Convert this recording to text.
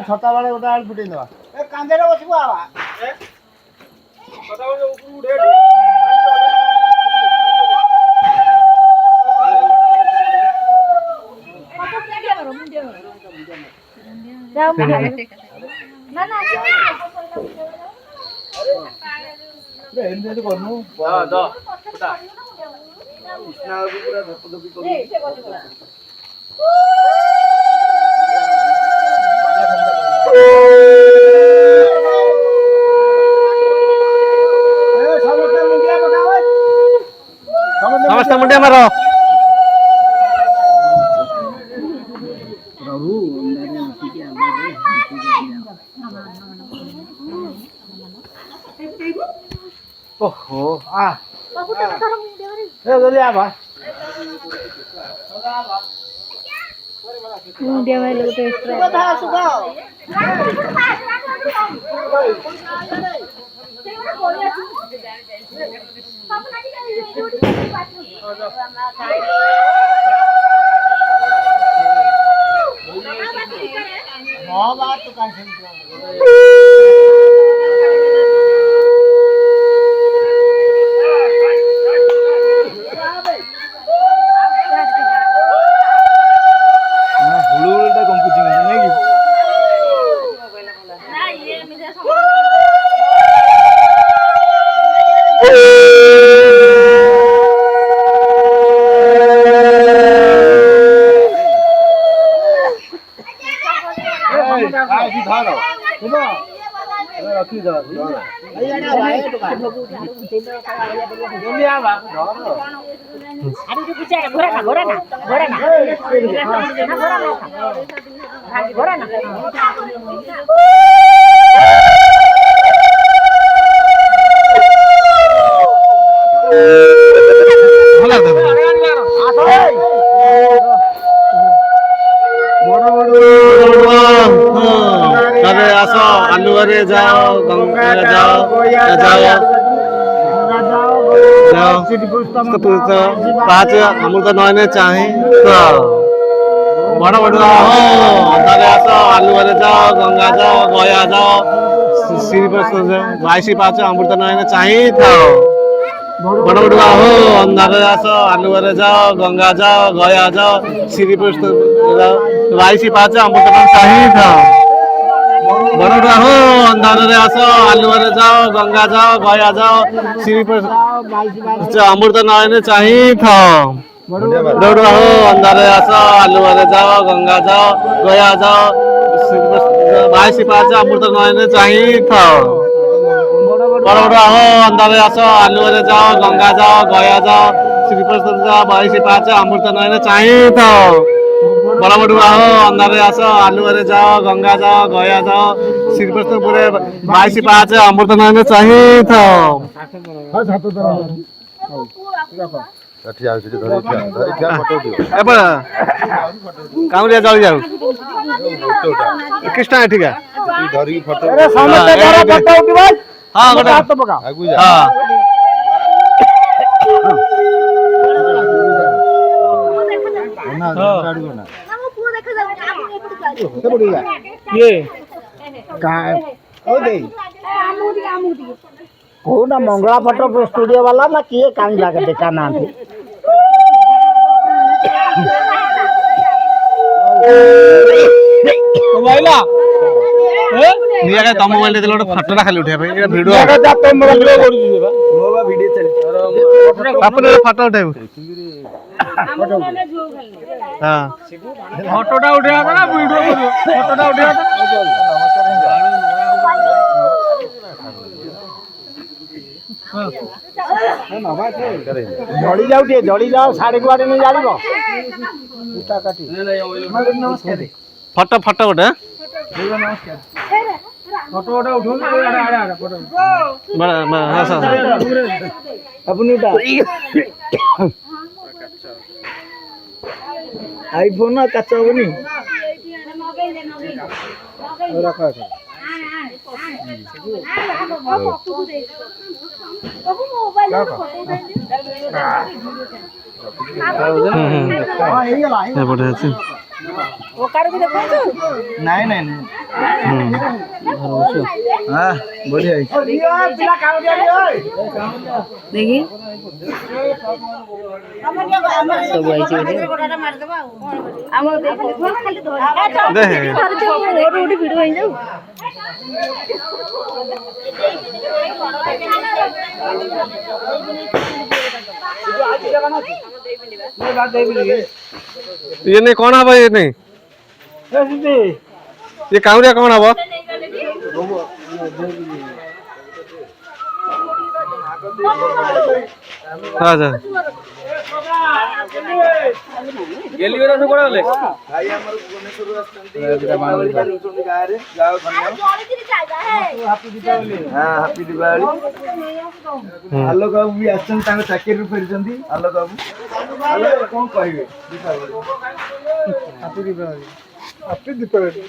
छता वाले गोटा आल फुटेई दवा ए कांदे रे बसिबो आबा ए छता वाले ऊपर उठे जाओ ना ना रे एंदे तो करनु हां द फटा कृष्णा को पूरा धपधपी करू ए से बसिबो समस्त मुंडिया मारो ओहो आ ए जल्दी आ बा मुंडिया में लोग तो एक्स्ट्रा बता सुगा हां बात तो काहे आलुअरे जाओ गंगा जाओ जाओ पाँच अमृत नयने चाहे तो बड़ बड़ुआ हो अंधारे आस आलुअरे जाओ गंगा जाओ गया जाओ श्री 22 पाँच अमृत नयने चाहे थाओ बड़ बड़ुआ हो अंधारे आस आलुअरे जाओ गंगा जाओ गया जाओ श्री 22 पाँच अमृत नयने चाहे थाओ बड़ोड़ा हो अंधारे आस आलुअरे जाओ गंगा जाओ गया जाओ श्री अमृत नयने चाहे था बड़ोड़ा हो अंधारे आस आलुअरे जाओ गंगा जाओ गया जाओ 22 पाँच अमृत नयने चाहे था बड़ोड़ा हो अंधारे आस आलुअरे जाओ गंगा जाओ गया जाओ श्री 22 पाँच अमृत नयने चाहे था बड़ बड़ुआ हो अंधारे आस आलुअरे जाओ गंगा जाओ गया जाओ श्रीकृष्णपुर 22 पाँच अमृत नयने चाहे था कामरिया जल जाऊ कृष्णा है ठीक है हाँ कोना मंगला फोटो स्टूडियो वाला ना किए कान जाके देखा ना थी मोबाइल निया का तम मोबाइल देलो फोटोटा खाली उठे भाई ये वीडियो का जा तो वीडियो करू दिबा मोबा वीडियो चल आपने फोटो उठाऊ हां फोटोटा उठा ना वीडियो करू फोटोटा उठा जड़ी जाऊ टे जड़ी जाओ साड़ी गुआड़े नहीं जानिबो उटा काटी नमस्कार फोटो फोटो उठे नमस्कार फोटो उठा उठो ना आड़े आड़े फोटो बड़ा हां सर अपनी टा आईफोन ना कच्चा बनी रखा है मोबाइल ଓକାରକୁ ଦେଖୁଛୁ ନାଇଁ ନାଇଁ ନାଇଁ ହଁ ବଢିଆ ହେଇଛି ଦେଖି ସବୁ ହେଇଛି ଗୋଟେ ଭିଡିଓ ହେଇଯାଉ ये नहीं कौन हवा ये नहीं ये काउरिया कौन हवा अच्छा गेली बेरा से कोडा ले भाई हमर भुवनेश्वर आछंती दीपावली करूछंती गारे जाओ धन्यवाद हैप्पी दीपावली हां हैप्पी दीपावली आलोक बाबू भी आछन तांग चाकरी रू फेरछंती आलोक बाबू आलोक कोन कहिबे दीपावली हैप्पी दीपावली हैप्पी दीपावली